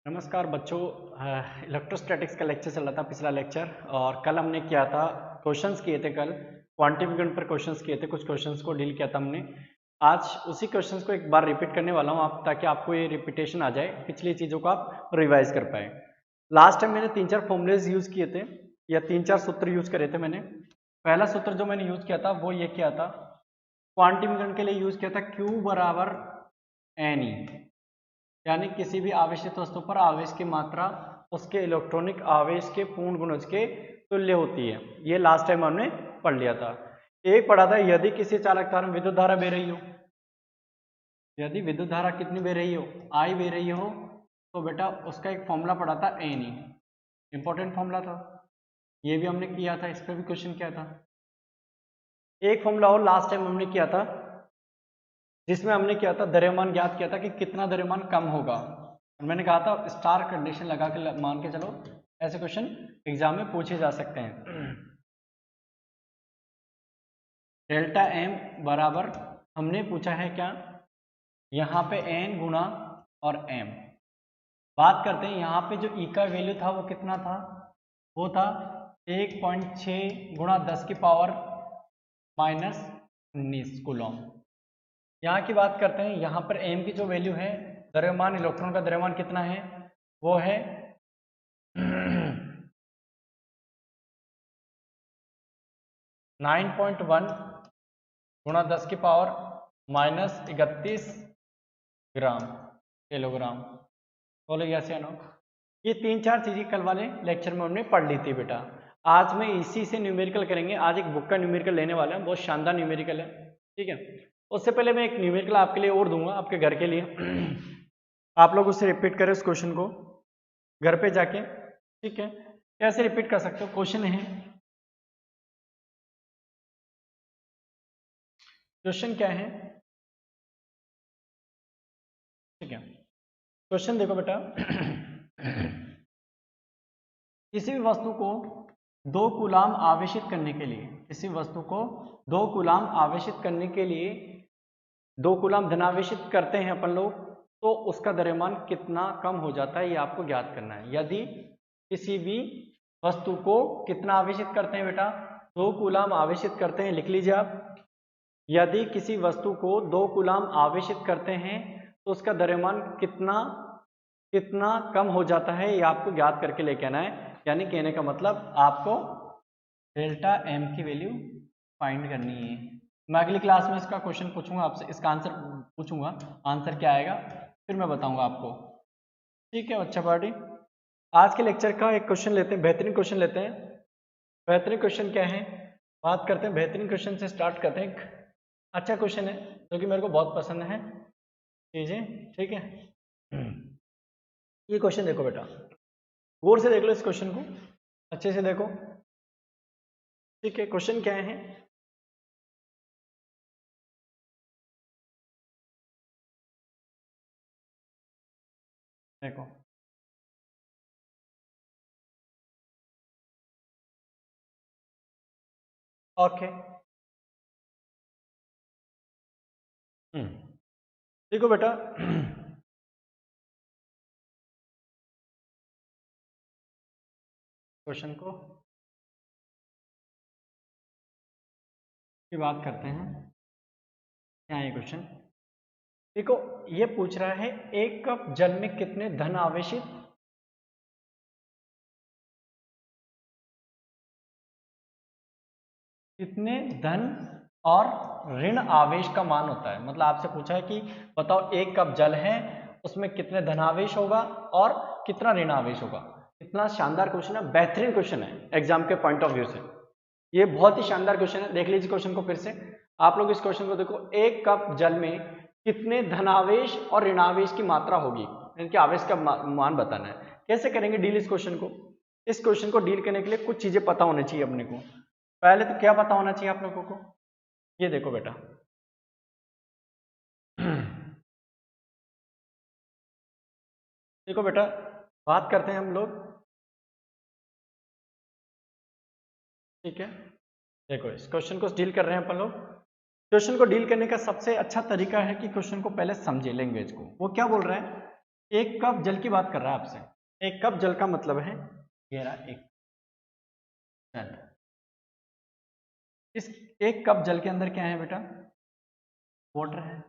नमस्कार बच्चों। इलेक्ट्रोस्टैटिक्स का लेक्चर चल रहा था, पिछला लेक्चर। और कल हमने किया था, क्वेश्चंस किए थे। कल क्वांटिफिकेशन पर क्वेश्चंस किए थे, कुछ क्वेश्चंस को डील किया था हमने। आज उसी क्वेश्चंस को एक बार रिपीट करने वाला हूँ आप, ताकि आपको ये रिपीटेशन आ जाए, पिछली चीज़ों को आप रिवाइज कर पाए। लास्ट टाइम मैंने 3-4 फॉर्मूलेज यूज़ किए थे, या 3-4 सूत्र यूज़ करे थे मैंने। पहला सूत्र जो मैंने यूज़ किया था वो ये किया था, क्वांटिफिकेशन के लिए यूज़ किया था Q बराबर NE, यानी किसी भी आवेशित वस्तु पर आवेश की मात्रा उसके इलेक्ट्रॉनिक आवेश के पूर्ण गुणज के तुल्य होती है। ये लास्ट टाइम हमने पढ़ लिया था। एक पढ़ा था, यदि किसी चालक तार में विद्युत धारा बह रही हो, यदि विद्युत धारा कितनी बह रही हो, I बह रही हो, तो बेटा उसका एक फॉर्मूला पढ़ा था NE, इंपॉर्टेंट फॉर्मूला था। ये भी हमने किया था, इस पर भी क्वेश्चन किया था। एक फॉर्मूला और लास्ट टाइम हमने किया था, जिसमें हमने किया था द्रव्यमान ज्ञात किया था कि कितना द्रव्यमान कम होगा। और मैंने कहा था स्टार कंडीशन लगा के मान के चलो, ऐसे क्वेश्चन एग्जाम में पूछे जा सकते हैं। डेल्टा एम बराबर हमने पूछा है क्या, यहाँ पे एन गुणा और एम। बात करते हैं यहाँ पे जो ई का वैल्यू था वो कितना था, वो था 1.6 गुणा 10 की पावर -19 कूलम। यहाँ की बात करते हैं, यहाँ पर एम की जो वैल्यू है, द्रव्यमान इलेक्ट्रॉन का द्रव्यमान कितना है, वो है 9.1 गुणा 10 की पावर -31 ग्राम किलोग्राम। बोलो यस या नो। ये 3-4 चीजें कल वाले लेक्चर में हमने पढ़ ली थी बेटा। आज में इसी से न्यूमेरिकल करेंगे। आज एक बुक का न्यूमेरिकल लेने वाला है, बहुत शानदार न्यूमेरिकल है, ठीक है। उससे पहले मैं एक न्यूमेरिकल आपके लिए और दूंगा, आपके घर के लिए। आप लोग उससे रिपीट करें उस क्वेश्चन को घर पे जाके, ठीक है। कैसे रिपीट कर सकते हो, क्वेश्चन है, क्वेश्चन क्या है, ठीक है। क्वेश्चन देखो बेटा। किसी भी वस्तु को 2 कूलाम आवेशित करने के लिए, किसी वस्तु को 2 कूलाम आवेशित करने के लिए 2 कूलाम धनावेशित करते हैं अपन लोग, तो उसका द्रव्यमान कितना कम हो जाता है, ये आपको ज्ञात करना है। यदि किसी भी वस्तु को कितना आवेशित करते हैं बेटा, 2 कूलाम आवेशित करते हैं, लिख लीजिए आप। यदि किसी वस्तु को 2 कूलाम आवेशित करते हैं तो उसका द्रव्यमान कितना कम हो जाता है, ये आपको ज्ञात करके लेके आना है। यानी कहने का मतलब आपको डेल्टा एम की वैल्यू फाइंड करनी है। मैं अगली क्लास में इसका क्वेश्चन पूछूंगा आपसे, इसका आंसर पूछूंगा, आंसर क्या आएगा फिर मैं बताऊंगा आपको, ठीक है बच्चा पार्टी। आज के लेक्चर का एक क्वेश्चन लेते हैं, बेहतरीन क्वेश्चन लेते हैं। बेहतरीन क्वेश्चन क्या है, बात करते हैं बेहतरीन क्वेश्चन से, स्टार्ट करते हैं। एक अच्छा क्वेश्चन है जो कि मेरे को बहुत पसंद है चीजें, ठीक है। ये क्वेश्चन देखो बेटा, गौर से देख लो इस क्वेश्चन को, अच्छे से देखो, ठीक है। क्वेश्चन क्या है, देखो ओके। देखो बेटा, क्वेश्चन को की बात करते हैं। क्या है क्वेश्चन, देखो ये पूछ रहा है 1 कप जल में कितने धन आवेशित, कितने धन और ऋण आवेश का मान होता है। मतलब आपसे पूछा है कि बताओ 1 कप जल है, उसमें कितने धनावेश होगा और कितना ऋण आवेश होगा। इतना शानदार क्वेश्चन है, बेहतरीन क्वेश्चन है एग्जाम के पॉइंट ऑफ व्यू से। ये बहुत ही शानदार क्वेश्चन है, देख लीजिए क्वेश्चन को फिर से। आप लोग इस क्वेश्चन को देखो, 1 कप जल में कितने धनावेश और ऋणावेश की मात्रा होगी, इनके आवेश का मान बताना है। कैसे करेंगे डील इस क्वेश्चन को। इस क्वेश्चन को डील करने के लिए कुछ चीजें पता होनी चाहिए अपने को। पहले तो क्या पता होना चाहिए आप लोगों को, ये देखो बेटा। देखो बेटा, बात करते हैं हम लोग, ठीक है। देखो इस क्वेश्चन को डील कर रहे हैं अपन लोग। क्वेश्चन को डील करने का सबसे अच्छा तरीका है कि क्वेश्चन को पहले समझे, लैंग्वेज को। वो क्या बोल रहा है, एक कप जल की बात कर रहा है आपसे। एक कप जल का मतलब है ये रहा एक जल। इस एक कप जल के अंदर क्या है बेटा? वाटर है।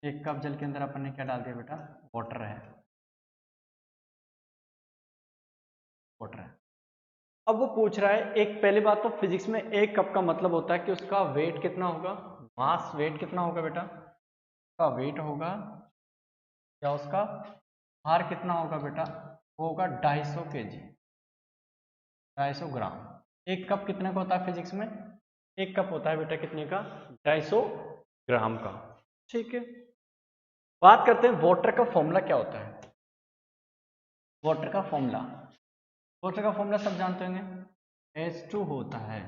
एक कप जल के अंदर अपन ने क्या डाल दिया बेटा? वाटर है। वाटर है। अब वो पूछ रहा है, एक पहली बात तो फिजिक्स में एक कप का मतलब होता है कि उसका वेट कितना होगा, मास वेट कितना होगा बेटा? उसका वेट होगा या उसका भार कितना होगा बेटा? वो होगा 250 kg, 250 ग्राम। एक कप कितने का होता है फिजिक्स में? एक कप होता है बेटा कितने का? 250 ग्राम का। ठीक है, बात करते हैं वाटर का फॉर्मूला क्या होता है। वाटर का फॉर्मूला, वाटर का फॉर्मूला सब जानते होंगे, H2 होता है।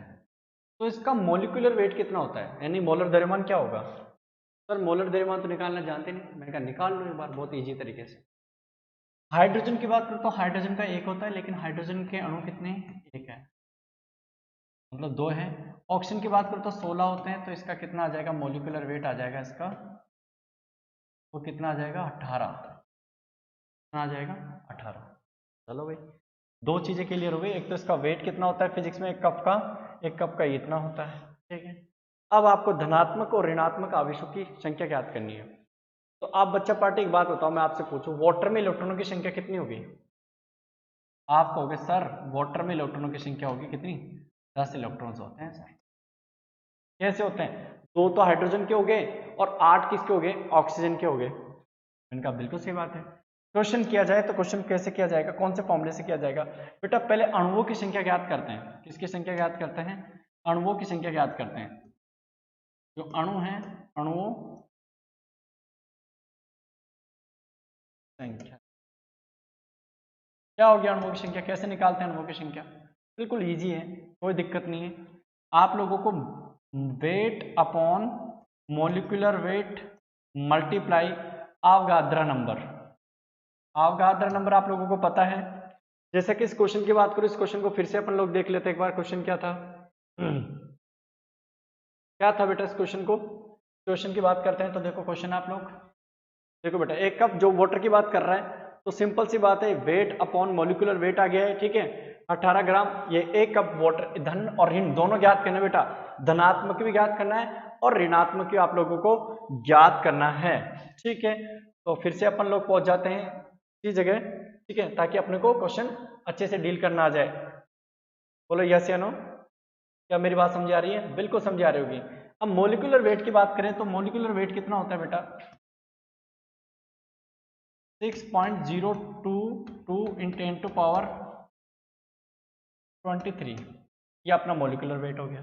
तो इसका मोलिकुलर वेट कितना होता है, यानी मोलर द्रव्यमान क्या होगा? सर मोलर द्रव्यमान तो निकालना जानते नहीं, मैंने कहा निकाल लो एक बार बहुत इजी तरीके से। हाइड्रोजन की बात करूं तो हाइड्रोजन का एक होता है, लेकिन हाइड्रोजन के अणु कितने? एक है, मतलब 2 है। ऑक्सीजन की बात करूं तो 16 होते हैं, तो इसका कितना आ जाएगा मोलिकुलर वेट आ जाएगा इसका? वो कितना आ जाएगा? 18। कितना आ जाएगा? 18। चलो भाई, दो चीजें क्लियर हो गई। एक तो इसका वेट कितना होता है फिजिक्स में एक कप का, एक कप का इतना होता है। ठीक है, अब आपको धनात्मक और ऋणात्मक आवेशों की संख्या ज्ञात करनी है। तो आप बच्चा पार्टी एक बात बताओ, मैं आपसे पूछूं वाटर में इलेक्ट्रॉनों की संख्या कितनी होगी? आप कहोगे सर वाटर में इलेक्ट्रॉनों की संख्या होगी कितनी? 10 इलेक्ट्रॉन्स होते हैं सर। कैसे होते हैं? 2 तो हाइड्रोजन के हो गए और 8 किसके हो गए? ऑक्सीजन के हो गए। इनका बिल्कुल सही बात है। क्वेश्चन किया जाए तो क्वेश्चन कैसे किया जाएगा, कौन से फॉर्मूले से किया जाएगा बेटा? पहले अणुओं की संख्या ज्ञात करते हैं। किसकी संख्या ज्ञात करते हैं? अणुओं की संख्या ज्ञात करते हैं। जो अणु है, अणुओं संख्या क्या होगी? अणुओं की संख्या कैसे निकालते हैं? अणुओं की संख्या बिल्कुल इजी है, कोई दिक्कत नहीं है। आप लोगों को weight upon molecular weight multiply Avogadro number, Avogadro number आप लोगों को पता है। जैसे कि इस क्वेश्चन की बात करूं, इस क्वेश्चन को फिर से अपन लोग देख लेते हैं एक बार। क्वेश्चन क्या था? क्या था बेटा इस क्वेश्चन को? क्वेश्चन की बात करते हैं तो देखो क्वेश्चन आप लोग देखो बेटा, एक कप जो वाटर की बात कर रहा है तो सिंपल सी बात है, वेट अपॉन मोलिकुलर वेट आ गया है। ठीक है, 18 ग्राम। ये एक कप वाटर, धन और ऋण दोनों ज्ञात करना है बेटा, धनात्मक भी ज्ञात करना है और ऋणात्मक भी आप लोगों को ज्ञात करना है। ठीक है, तो फिर से अपन लोग पहुंच जाते हैं इसी जगह। ठीक है, ताकि अपने को क्वेश्चन अच्छे से डील करना आ जाए। बोलो यस या नो, क्या मेरी बात समझ आ रही है? बिल्कुल समझ आ रही होगी। अब मोलिकुलर वेट की बात करें तो मोलिकुलर वेट कितना होता है बेटा? 6.022 × 10⁻23, ये अपना मोलिकुलर वेट हो गया।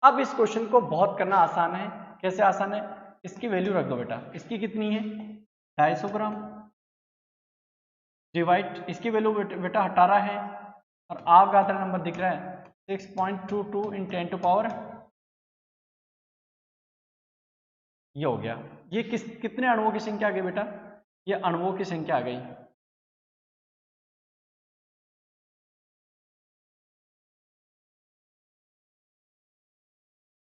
अब इस क्वेश्चन को बहुत करना आसान है। कैसे आसान है? इसकी वैल्यू रख दो बेटा, इसकी कितनी है? 250 ग्राम डिवाइड, इसकी वैल्यू बेटा 18 है और अवगाद्रा नंबर दिख रहा है 6.22 × 10⁻, ये हो गया। ये कितने अणुओं की संख्या आ गई बेटा? ये अणुओं की संख्या आ गई।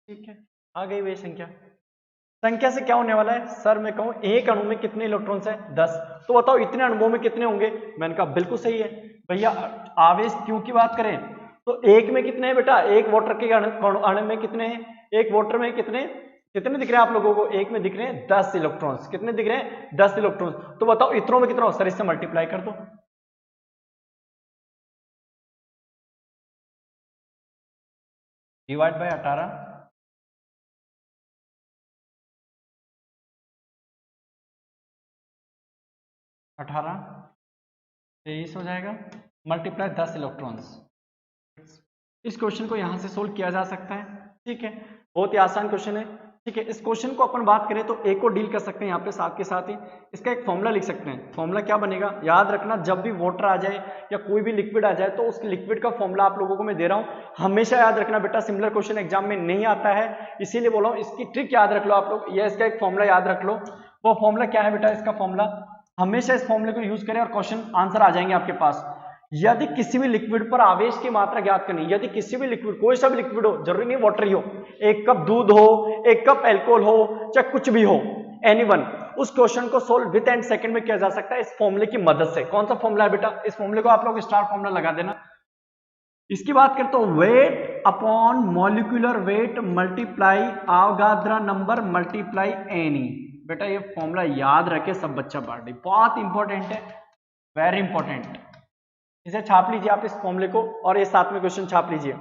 ठीक है, आ गई वही संख्या। संख्या से क्या होने वाला है? सर मैं कहूं एक अणु में कितने इलेक्ट्रॉन्स हैं? 10। तो बताओ इतने अणुओं में कितने होंगे? मैंने कहा बिल्कुल सही है भैया। आवेश क्यू की बात करें तो एक में कितने हैं बेटा? एक वाटर के अणु में कितने हैं? एक वाटर में कितने कितने दिख रहे हैं आप लोगों को? एक में दिख रहे हैं 10 इलेक्ट्रॉन्स। कितने दिख रहे हैं? 10 इलेक्ट्रॉन्स। तो बताओ इतनों में कितना हो? सर इससे मल्टीप्लाई कर दो। डिवाइड बाय 18, 18 23 हो जाएगा, मल्टीप्लाई 10 इलेक्ट्रॉन्स। इस क्वेश्चन को यहां से सोल्व किया जा सकता है। ठीक है, बहुत ही आसान क्वेश्चन है। ठीक है, इस क्वेश्चन को अपन बात करें तो एक को डील कर सकते हैं यहाँ पे साथ के साथ ही। इसका एक फॉर्मूला लिख सकते हैं। फॉर्मूला क्या बनेगा? याद रखना, जब भी वाटर आ जाए या कोई भी लिक्विड आ जाए तो उस लिक्विड का फॉर्मूला आप लोगों को मैं दे रहा हूँ, हमेशा याद रखना बेटा। सिमिलर क्वेश्चन एग्जाम में नहीं आता है, इसीलिए बोला हूँ इसकी ट्रिक याद रख लो आप लोग, या इसका एक फॉर्मूला याद रख लो। वो फॉर्मूला क्या है बेटा? इसका फॉर्मूला हमेशा इस फॉर्मूले को यूज करें और क्वेश्चन आंसर आ जाएंगे आपके पास। यदि किसी भी लिक्विड पर आवेश की मात्रा ज्ञात करनी, यदि किसी भी लिक्विड, कोई सा भी लिक्विड हो, जरूरी नहीं वाटर ही हो, 1 कप दूध हो, 1 कप एल्कोहल हो, चाहे कुछ भी हो, एनीवन, उस क्वेश्चन को सोल्व विद एंड सेकंड में किया जा सकता है इस फॉर्मूले की मदद से। कौन सा फॉर्मूला है बेटा? इस फॉर्मूले को आप लोग स्टार फॉर्मूला लगा देना। इसकी बात करें तो weight upon molecular weight multiply Avogadro number multiply any. बेटा ये फॉर्मूला याद रखे सब बच्चा पार्टी, बहुत इंपॉर्टेंट है, वेरी इंपॉर्टेंट। इसे छाप लीजिए आप इस फॉर्मूले को, और ये साथ में क्वेश्चन छाप लीजिए।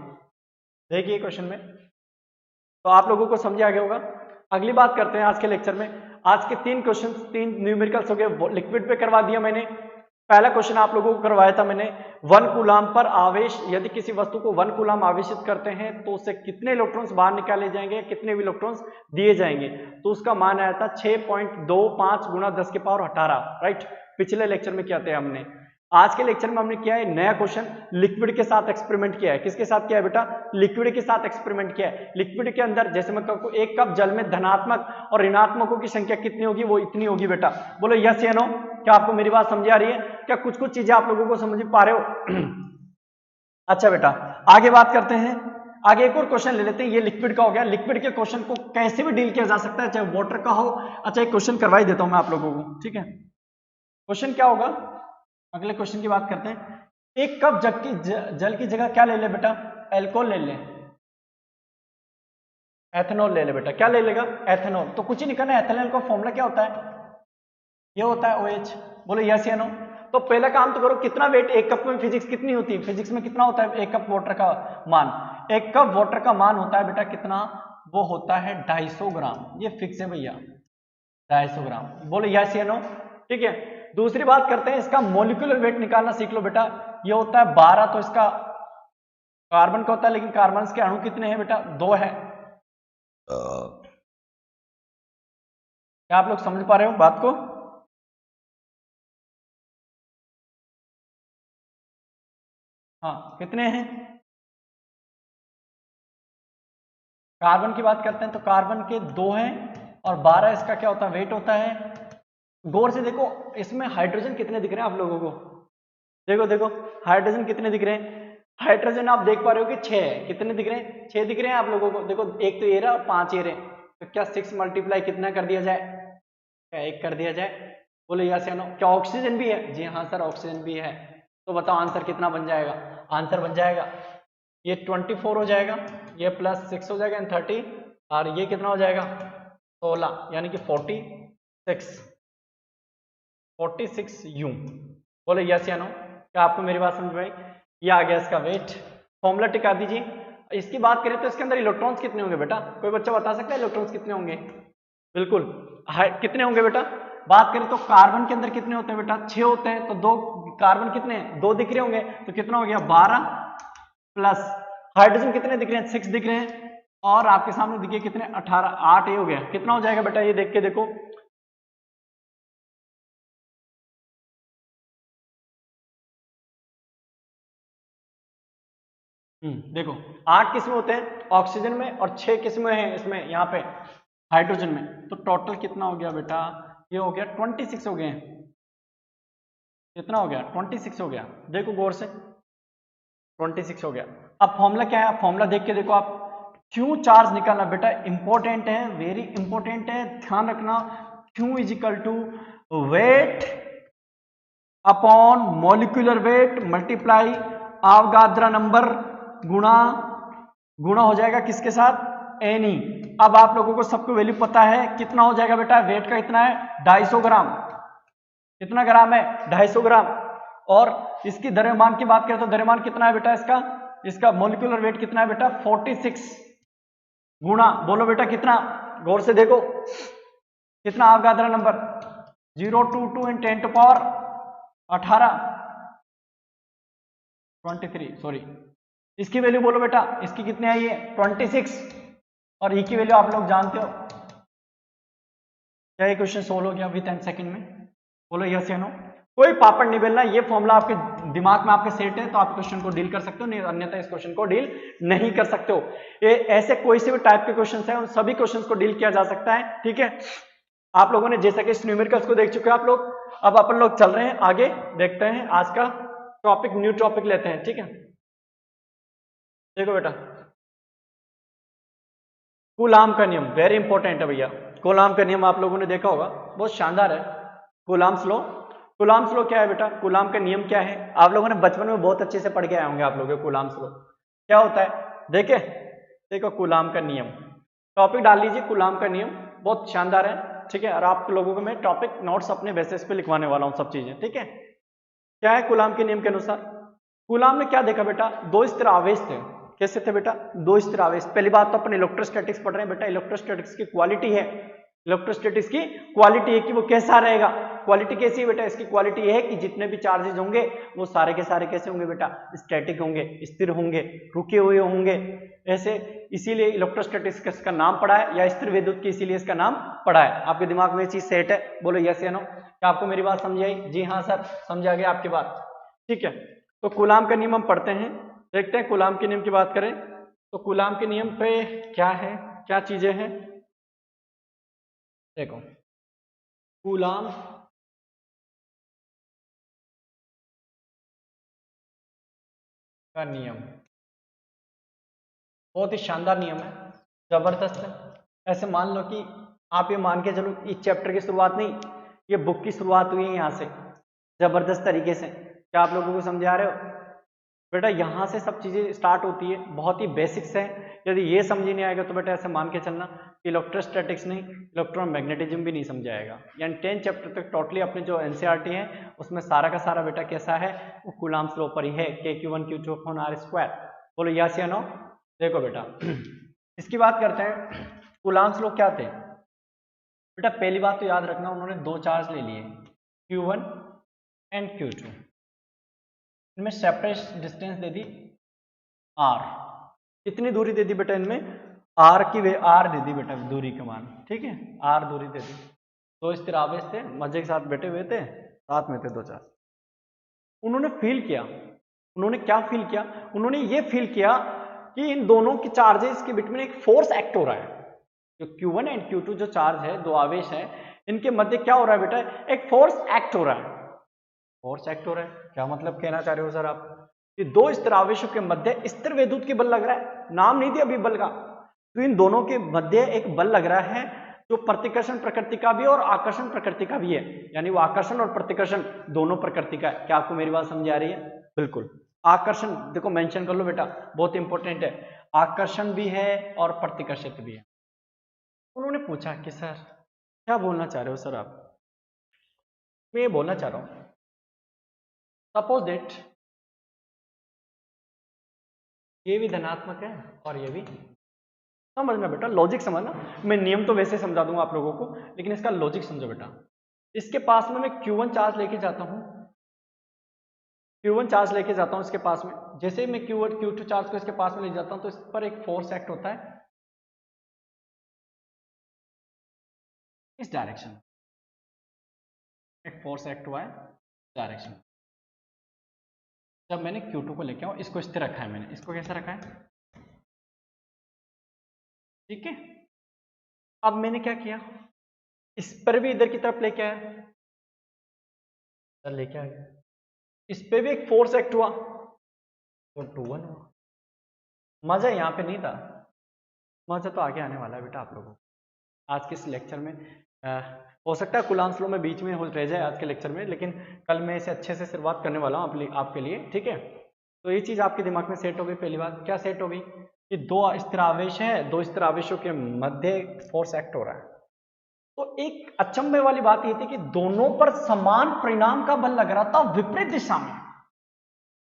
देखिए क्वेश्चन में तो आप लोगों को समझ आ गया होगा। अगली बात करते हैं आज के लेक्चर में। आज के 3 क्वेश्चन, 3 न्यूमेरिकल्स हो गए, लिक्विड पे करवा दिया मैंने। पहला क्वेश्चन आप लोगों को करवाया था मैंने, 1 कूलाम पर आवेश, यदि किसी वस्तु को 1 कूलाम आवेशित करते हैं तो उससे कितने इलेक्ट्रॉन्स बाहर निकाले जाएंगे, कितने भी इलेक्ट्रॉन्स दिए जाएंगे। तो उसका मान आया था 6.25 गुणा 10 की पावर 18, राइट। पिछले लेक्चर में किया था हमने। आज के लेक्चर में हमने किया है नया क्वेश्चन, लिक्विड के साथ एक्सपेरिमेंट किया है। किसके साथ किया है बेटा? लिक्विड के साथ एक्सपेरिमेंट किया है। लिक्विड के अंदर जैसे मैं कहूँ 1 कप जल में धनात्मक और ऋणात्मकों की संख्या कितनी होगी? वो इतनी होगी बेटा। बोलो यस या नो। क्या आपको मेरी बात समझ आ रही है? क्या कुछ कुछ चीजें आप लोगों को समझ पा रहे हो? अच्छा बेटा आगे बात करते हैं। आगे एक और क्वेश्चन ले लेते हैं। ये लिक्विड का हो गया। लिक्विड के क्वेश्चन को कैसे भी डील किया जा सकता है, चाहे वाटर का हो। अच्छा एक क्वेश्चन करवाई देता हूं मैं आप लोगों को, ठीक है। क्वेश्चन क्या होगा? अगले क्वेश्चन की बात करते हैं। 1 कप जल की जगह क्या ले ले बेटा? एल्कोहल ले ले, एथेनॉल ले ले बेटा। क्या ले लेगा? एथेनॉल। तो कुछ ही नहीं करना, एथेनॉल का फॉर्मूला क्या होता है? ये होता है OH। बोलो यस या नो। तो पहला काम तो करो, कितना वेट 1 कप में, फिजिक्स कितनी होती है? फिजिक्स में कितना होता है 1 कप वाटर का मान? 1 कप वाटर का मान होता है बेटा कितना? वो होता है 250 ग्राम। ये फिक्स है भैया, 250 ग्राम। बोलो यस या नो, ठीक है। दूसरी बात करते हैं, इसका मोलिकुलर वेट निकालना सीख लो बेटा। ये होता है 12। तो इसका कार्बन का होता है, लेकिन कार्बन के अणु कितने हैं बेटा? 2 है। क्या आप लोग समझ पा रहे हो बात को? हाँ कितने हैं? कार्बन की बात करते हैं तो कार्बन के 2 हैं और 12 इसका क्या होता है? वेट होता है। गौर से देखो, इसमें हाइड्रोजन कितने दिख रहे हैं आप लोगों को? देखो देखो हाइड्रोजन कितने दिख रहे हैं? हाइड्रोजन आप देख पा रहे हो कि 6 है। कितने दिख रहे हैं? 6 दिख रहे हैं आप लोगों को। देखो एक तो ये रहा और 5 ये रहे। तो क्या 6 मल्टीप्लाई कितना कर दिया जाए? क्या 1 कर दिया जाए? बोलो यस या नो। क्या ऑक्सीजन भी है? जी हाँ सर ऑक्सीजन भी है। तो बताओ आंसर कितना बन जाएगा? आंसर बन जाएगा ये 24 हो जाएगा, ये प्लस 6 हो जाएगा 30, और ये कितना हो जाएगा? 16, यानी कि 46 U। बोलो यस या नो। क्या आपको मेरी बात समझ में आई? ये आ गया इसका वेट। फॉर्मूला टिका दीजिए। इसकी बात करें तो इसके अंदर इलेक्ट्रॉन्स कितने होंगे बेटा? कोई बच्चा बता सकता है इलेक्ट्रॉन्स कितने होंगे? बिल्कुल कितने होंगे बेटा? बात करें तो कार्बन के अंदर कितने होते हैं बेटा? 6 होते हैं। तो 2 कार्बन कितने हैं? 2 दिख रहे होंगे। तो कितना हो गया? 12 प्लस हाइड्रोजन कितने दिख रहे हैं? 6 दिख रहे हैं। और आपके सामने दिखे कितने? 18, 8 ये हो गया। कितना हो जाएगा बेटा? ये देख के देखो। देखो 8 किस्में होते हैं ऑक्सीजन में और 6 किस्में हैं इसमें, यहाँ पे हाइड्रोजन में। तो टोटल कितना हो गया बेटा? ये हो गया 26 हो गए। कितना हो गया? 26 हो गया। देखो गौर से 26 हो गया। अब फॉर्मूला क्या है? फॉर्मूला देख के देखो आप। क्यू चार्ज निकालना बेटा इंपॉर्टेंट है, वेरी इंपॉर्टेंट है, ध्यान रखना। Q is equal to weight upon molecular weight multiply Avogadro number गुणा हो जाएगा किसके साथ? एनी। अब आप लोगों को सबको वैल्यू पता है, कितना हो जाएगा बेटा? वेट का इतना है 250 ग्राम। कितना ग्राम है? 250 ग्राम। और इसकी द्रव्यमान की बात करें तो द्रव्यमान कितना है बेटा इसका? इसका मोलिकुलर वेट कितना है बेटा? 46 गुणा, बोलो बेटा कितना? गौर से देखो कितना Avogadro number? 022 in 10 to power 18 23, sorry. इसकी वैल्यू बोलो बेटा, इसकी कितनी आई है? 26। और ई की वैल्यू आप लोग जानते हो। क्या ये क्वेश्चन सोल्व हो गया विद एंड सेकंड में? बोलो यस या नो। कोई पापड़ नहीं बेलना, ये फॉर्मूला आपके दिमाग में आपके सेट है तो आप क्वेश्चन को डील कर सकते हो, नहीं अन्यथा इस क्वेश्चन को डील नहीं कर सकते हो। ये ऐसे कोई से भी टाइप के क्वेश्चंस हैं, उन सभी क्वेश्चंस को डील किया जा सकता है, ठीक है। आप लोगों ने जैसा कि न्यूमेरिकल्स को देख चुके हैं आप लोग। अब अपन लोग चल रहे हैं आगे, देखते हैं आज का टॉपिक न्यू टॉपिक लेते हैं, ठीक है। देखो बेटा, कूलाम का नियम वेरी इंपॉर्टेंट है भैया। कूलाम का नियम आप लोगों ने देखा होगा, बहुत शानदार है। कूलाम्स लॉ, कूलाम्स लॉ क्या है बेटा, कूलाम का नियम क्या है, आप लोगों ने बचपन में बहुत अच्छे से पढ़ के आए होंगे। आप लोगों को कूलाम्स लॉ क्या होता है देखे, देखो कूलाम का नियम, टॉपिक डाल लीजिए कूलाम का नियम, बहुत शानदार है, ठीक है। और आप लोगों को मैं टॉपिक नोट्स अपने बेसिस पे लिखवाने वाला हूँ सब चीजें, ठीक है। क्या है कूलाम के नियम के अनुसार, कूलाम ने क्या देखा बेटा, दो स्थिर आवेश थे। कैसे थे बेटा, दो स्थिर आवेश। पहली बात तो अपन इलेक्ट्रोस्टैटिक्स पढ़ रहे हैं बेटा, इलेक्ट्रोस्टैटिक्स की क्वालिटी है, इलेक्ट्रोस्टैटिक्स की क्वालिटी है कि वो कैसा रहेगा। क्वालिटी कैसी है बेटा, इसकी क्वालिटी ये है कि जितने भी चार्जेस होंगे वो सारे के सारे कैसे होंगे बेटा, स्टैटिक होंगे, स्थिर होंगे, रुके हुए होंगे ऐसे। इसीलिए इलेक्ट्रोस्टैटिक्स का नाम पड़ा है, या स्थिर विद्युत की इसीलिए इसका नाम पड़ा है। आपके दिमाग में ये चीज सेट है, बोलो यस या नो। क्या आपको मेरी बात समझ आई? जी हाँ सर, समझा गया आपकी बात, ठीक है। तो कूलाम का नियम हम पढ़ते हैं, देखते हैं कूलाम के नियम की बात करें तो कूलाम के नियम पे क्या है, क्या चीजें हैं। देखो कूलाम का नियम बहुत ही शानदार नियम है, जबरदस्त है। ऐसे मान लो कि आप ये मान के चलो इस चैप्टर की शुरुआत नहीं, ये बुक की शुरुआत हुई है यहाँ से, जबरदस्त तरीके से। क्या आप लोगों को समझा रहे हो बेटा, यहाँ से सब चीजें स्टार्ट होती है, बहुत ही बेसिक्स है। यदि ये समझ नहीं आएगा तो बेटा ऐसे मान के चलना कि इलेक्ट्रोस्टैटिक्स नहीं, इलेक्ट्रोमैग्नेटिज्म भी नहीं समझाएगा। यानी 10 चैप्टर तक टोटली अपने जो एनसीईआरटी है उसमें सारा का सारा बेटा कैसा है, वो कूलाम्स लॉ पर ही है, K(Q1 Q2 अपॉन R²। बोलो यस या नो। देखो बेटा इसकी बात करते हैं, कूलाम्स लॉ क्या थे बेटा। पहली बात तो याद रखना, उन्होंने दो चार्ज ले लिए Q1 एंड Q2, इनमें सेपरेट डिस्टेंस दे दी R। कितनी दूरी दे दी बेटा इनमें, R की वे R दे दी बेटा दूरी का मान, ठीक है, R दूरी दे दी। दो स्थिर आवेश थे, मजे के साथ बैठे हुए थे, साथ में थे दो चार्ज। उन्होंने फील किया, उन्होंने क्या फील किया, उन्होंने ये फील किया कि इन दोनों के चार्जेस के बीच में एक फोर्स एक्ट हो रहा है। जो Q1 एंड Q2 जो चार्ज है, दो आवेश है, इनके मध्य क्या हो रहा है बेटा, एक फोर्स एक्ट हो रहा है। फोर्स एक्ट हो रहा है, क्या मतलब कहना चाह रहे हो सर आप, कि दो स्थिर आवेशों के मध्य स्थिर विद्युत की बल लग रहा है, नाम नहीं दिया अभी बल का, तो इन दोनों के मध्य एक बल लग रहा है जो प्रतिकर्षण प्रकृति का भी और आकर्षण प्रकृति का भी है। यानी वो आकर्षण और प्रतिकर्षण दोनों प्रकृति का है। क्या आपको मेरी बात समझ आ रही है? बिल्कुल। आकर्षण देखो मेंशन कर लो बेटा, बहुत इंपॉर्टेंट है, आकर्षण भी है और प्रतिकर्षित भी है। उन्होंने पूछा कि सर क्या बोलना चाह रहे हो सर आप, मैं ये बोलना चाह रहा हूं, सपोज दैट ये भी धनात्मक है और ये भी, समझना बेटा, लॉजिक समझना। मैं नियम तो वैसे समझा दूंगा आप लोगों को, लेकिन इसका लॉजिक समझो बेटा। इसके पास में मैं Q1 चार्ज लेके जाता हूं, Q1 चार्ज लेके जाता हूं इसके पास में, जैसे मैं Q1 Q2 चार्ज को इसके पास में ले जाता हूं तो इस पर एक फोर्स एक्ट होता है इस डायरेक्शन, एक फोर्स एक्ट हुआ है डायरेक्शन। जब मैंने Q2 को लेके आऊं, इसको स्थिर रखा है मैंने, इसको कैसे रखा है, ठीक है। अब मैंने क्या किया, इस पर भी इधर की तरफ लेके आया, इधर लेके आया, इस पे भी एक फोर्स एक्ट हुआ तो 2-1 हुआ। मजा यहाँ पे नहीं था, मजा तो आगे आने वाला है बेटा आप लोगों को आज के इस लेक्चर में। हो सकता है कूलाम्स लॉ में बीच में रह जाए आज के लेक्चर में, लेकिन कल मैं इसे अच्छे से शुरुआत करने वाला हूँ आपके लिए, ठीक है। तो ये चीज़ आपके दिमाग में सेट हो गई। पहली बात क्या सेट हो गई कि दो स्थिर आवेश है, दो स्थिर आवेशों के मध्य फोर्स एक्ट हो रहा है। तो एक अचंभे वाली बात ये थी कि दोनों पर समान परिणाम का बल लग रहा था, विपरीत दिशा में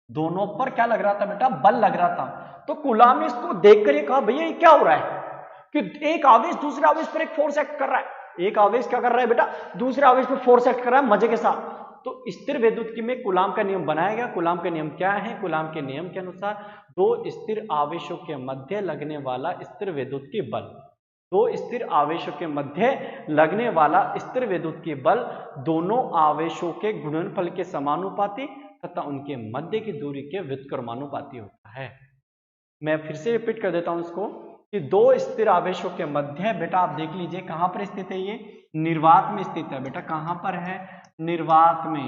दोनों पर क्या लग रहा था बेटा, बल लग रहा था। तो कूलाम ने इसको देखकर ये कहा भैया ये क्या हो रहा है कि एक आवेश दूसरे आवेश पर एक फोर्स एक्ट कर रहा है, एक आवेश क्या कर रहा है बेटा, दूसरे आवेश पर फोर्स एक्ट कर रहा है मजे के साथ। तो स्थिर विद्युत की में कूलाम का नियम बनाया गया। कूलाम का नियम क्या है, कूलाम के नियम के अनुसार दो स्थिर आवेशों के मध्य लगने वाला स्थिर विद्युत की बल, दो स्थिर आवेशों के मध्य लगने वाला स्थिर विद्युत की बल दोनों आवेशों के गुणनफल के समानुपाती तथा उनके मध्य की दूरी के व्युत्क्रमानुपाती होता है। मैं फिर से रिपीट कर देता हूं इसको कि दो स्थिर आवेशों के मध्य, बेटा आप देख लीजिए कहां पर स्थित है, ये निर्वात में स्थित है बेटा। कहां पर है, निर्वात में।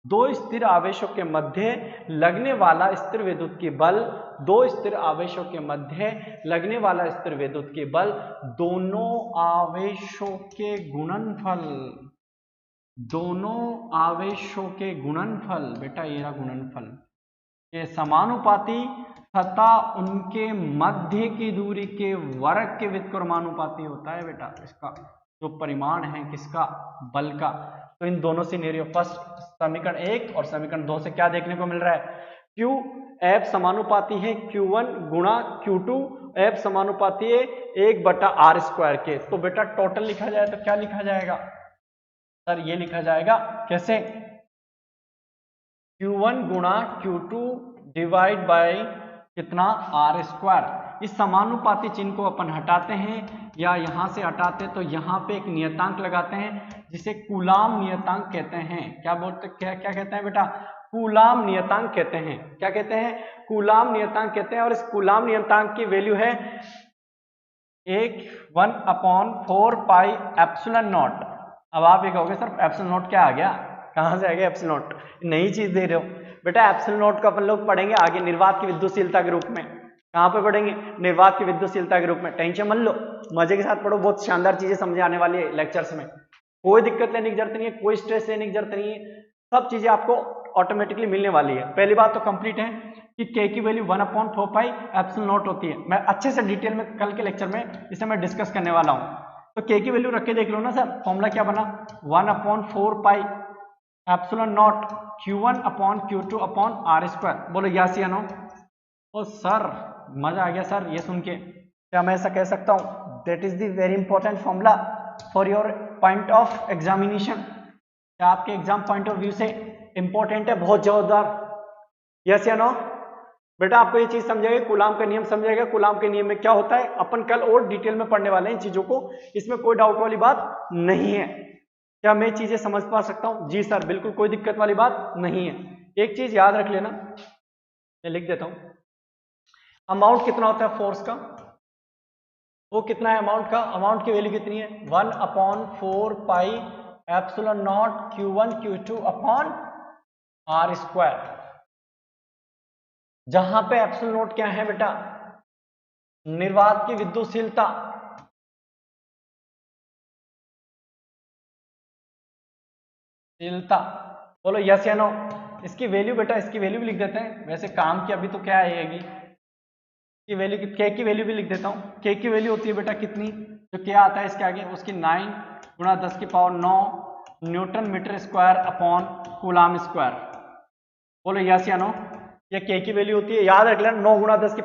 दो स्थिर आवेशों के मध्य लगने वाला स्थिर विद्युत की बल, दो स्थिर आवेशों के मध्य लगने वाला स्थिर विद्युत की बल दोनों आवेशों के गुणनफल, दोनों आवेशों के गुणनफल, बेटा ये रहा गुणनफल, के समानुपाती तथा उनके मध्य की दूरी के वर्ग के व्युत्क्रमानुपाती होता है बेटा, इसका जो परिमाण है किसका, बल का। तो इन दोनों सिनेरियो, फर्स्ट समीकरण 1 और समीकरण 2 से क्या देखने को मिल रहा है, Q F समानुपाती है Q1 गुणा Q2, F समानुपाती है 1/r² के। तो बेटा टोटल लिखा जाए तो क्या लिखा जाएगा सर, ये लिखा जाएगा कैसे, Q1 गुणा Q2 डिवाइड बाय कितना, r²। इस समानुपाती चिन्ह को अपन हटाते हैं या यहां से हटाते तो यहां पे एक नियतांक लगाते हैं जिसे कूलाम नियतांक कहते हैं। क्या बोलते, क्या कहते हैं बेटा, कूलाम नियतांक कहते हैं। क्या कहते हैं, कूलाम नियतांक कहते हैं। और इस कूलाम नियतांक की वैल्यू है 1/4 पाई एप्सिलॉन नॉट। अब आप ये कहोगे सर एप्सिलॉन नॉट क्या आ गया, कहां से आ गया एप्सिलॉन नॉट, नई चीज दे रहे हो बेटा। एप्सिलॉन नॉट को अपन लोग पढ़ेंगे आगे निर्वात की विद्युतशीलता के रूप में। कहां पे पढ़ेंगे, निर्वात की विद्युतशीलता के रूप में। टेंशन मत लो, मजे के साथ पढ़ो, बहुत शानदार चीजें समझ आने वाली है लेक्चर्स में। कोई दिक्कत लेने की जरूरत नहीं है, कोई स्ट्रेस लेने की जरूरत नहीं है, सब चीजें आपको ऑटोमेटिकली मिलने वाली है। पहली बात तो कंप्लीट है कि k की वैल्यू 1/4 पाई एप्सिलॉन नॉट होती है। मैं अच्छे से डिटेल में कल के लेक्चर में इसे मैं डिस्कस करने वाला हूं। तो k की वैल्यू रख के देख लो ना सर, फॉर्मूला क्या बना, 1/4 पाई एप्सिलॉन नॉट Q1/Q2/r²। बोलो यस या नो। ओ सर मजा आ गया सर ये सुन के, क्या मैं ऐसा कह सकता हूं, that is the very important formula for your point of examination. क्या आपके एग्जाम पॉइंट ऑफ व्यू से इंपॉर्टेंट है, बहुत जोरदार, यस या नो। बेटा आपको ये चीज समझेगा, कूलाम का नियम समझेगा। कूलाम के नियम में क्या होता है अपन कल और डिटेल में पढ़ने वाले हैं इन चीजों को, इसमें कोई डाउट वाली बात नहीं है। क्या मैं चीजें समझ पा सकता हूं, जी सर बिल्कुल, कोई दिक्कत वाली बात नहीं है। एक चीज याद रख लेना, मैं लिख देता हूं, अमाउंट कितना होता है फोर्स का, वो कितना है अमाउंट का, अमाउंट की वैल्यू कितनी है 1/4 pi epsilon not Q1 Q2/r²। जहां पे एप्सिलॉन नॉट क्या है बेटा, निर्वात की विद्युतशीलता, बोलो यस या नो। इसकी वैल्यू बेटा, इसकी वैल्यू भी लिख देते हैं, वैसे काम की अभी तो क्या आएगी की वैल्यू, k की वैल्यू भी लिख देता हूं। k की वैल्यू होती है बेटा कितनी, जो क्या आता है इसके आगे, उसकी 9 गुणा 10⁹ newton metre square upon coulomb square. बोलो यस या नो। ये k की वैल्यू होती है, याद रख लेना 9 गुणा 10⁹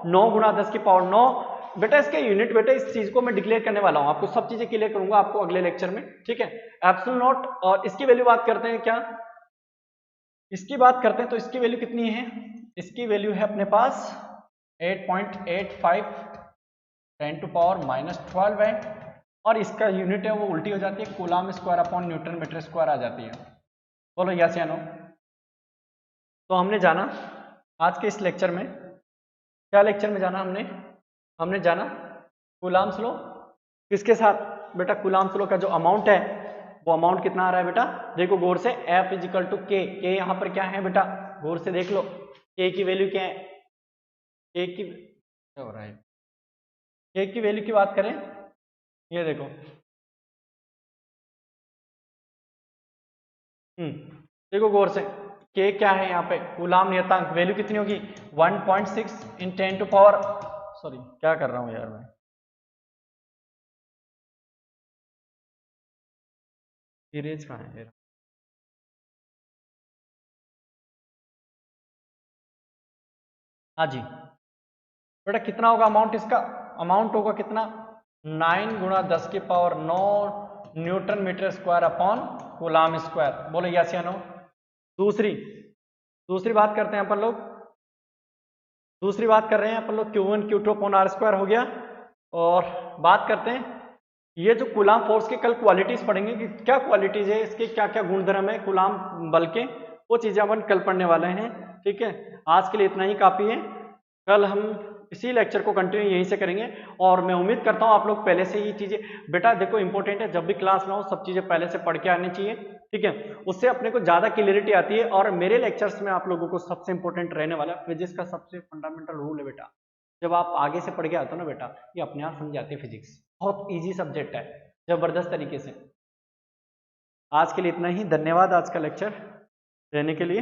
9 गुणा 10⁹ बेटा इसके यूनिट, बेटा इस चीज को मैं डिक्लेयर करने वाला हूं, आपको सब चीजें क्लियर करूंगा आपको अगले लेक्चर में, ठीक है। एप्सिलॉन नॉट, और इसकी वैल्यू बात करते हैं, क्या इसकी बात करते हैं, तो इसकी वैल्यू कितनी है, इसकी वैल्यू है अपने पास 8.85 10⁻⁻12 है, और इसका यूनिट है वो उल्टी हो जाती है, coulomb square upon newton metre square आ जाती है। बोलो यस या नो। तो हमने जाना आज के इस लेक्चर में, क्या लेक्चर में जाना हमने जाना कूलाम्स लॉ, किसके साथ बेटा, कूलाम्स लॉ का जो अमाउंट है वो अमाउंट कितना आ रहा है बेटा, देखो गौर से, F = K। K यहाँ पर क्या है बेटा, गौर से देख लो, K की वैल्यू क्या है, K की क्या हो रहा है, K की वैल्यू की बात करें, ये देखो देखो गौर से, K क्या है यहाँ पे, कूलाम नियतांक, वैल्यू कितनी होगी 1.6 × 10⁻, सॉरी क्या कर रहा हूँ यार मैं, इरेज कहाँ है, हाँ जी बेटा कितना होगा अमाउंट, इसका अमाउंट होगा कितना 9 गुणा 10⁹ newton metre square upon coulomb square. बोलो यस या नो। दूसरी बात करते हैं अपन लोग, दूसरी बात कर रहे हैं अपन लोग, Q1 Q2/r² हो गया। और बात करते हैं ये जो कूलाम फोर्स के कल क्वालिटीज पढ़ेंगे कि क्या क्वालिटीज है इसके, क्या क्या गुणधर्म है कूलाम बल के, वो चीजें अपन कल पढ़ने वाले हैं, ठीक है। आज के लिए इतना ही काफी है, कल हम इसी लेक्चर को कंटिन्यू यहीं से करेंगे और मैं उम्मीद करता हूँ आप लोग पहले से ही चीजें, बेटा देखो इंपॉर्टेंट है जब भी क्लास में हो सब चीजें पहले से पढ़ के आनी चाहिए, ठीक है, उससे अपने को ज्यादा क्लियरिटी आती है। और मेरे लेक्चर्स में आप लोगों को सबसे इंपॉर्टेंट रहने वाला फिजिक्स का सबसे फंडामेंटल रूल है बेटा, जब आप आगे से पढ़ के आते हो ना बेटा ये अपने आप समझ जाती है। फिजिक्स बहुत ईजी सब्जेक्ट है जबरदस्त तरीके से। आज के लिए इतना ही, धन्यवाद आज का लेक्चर रहने के लिए।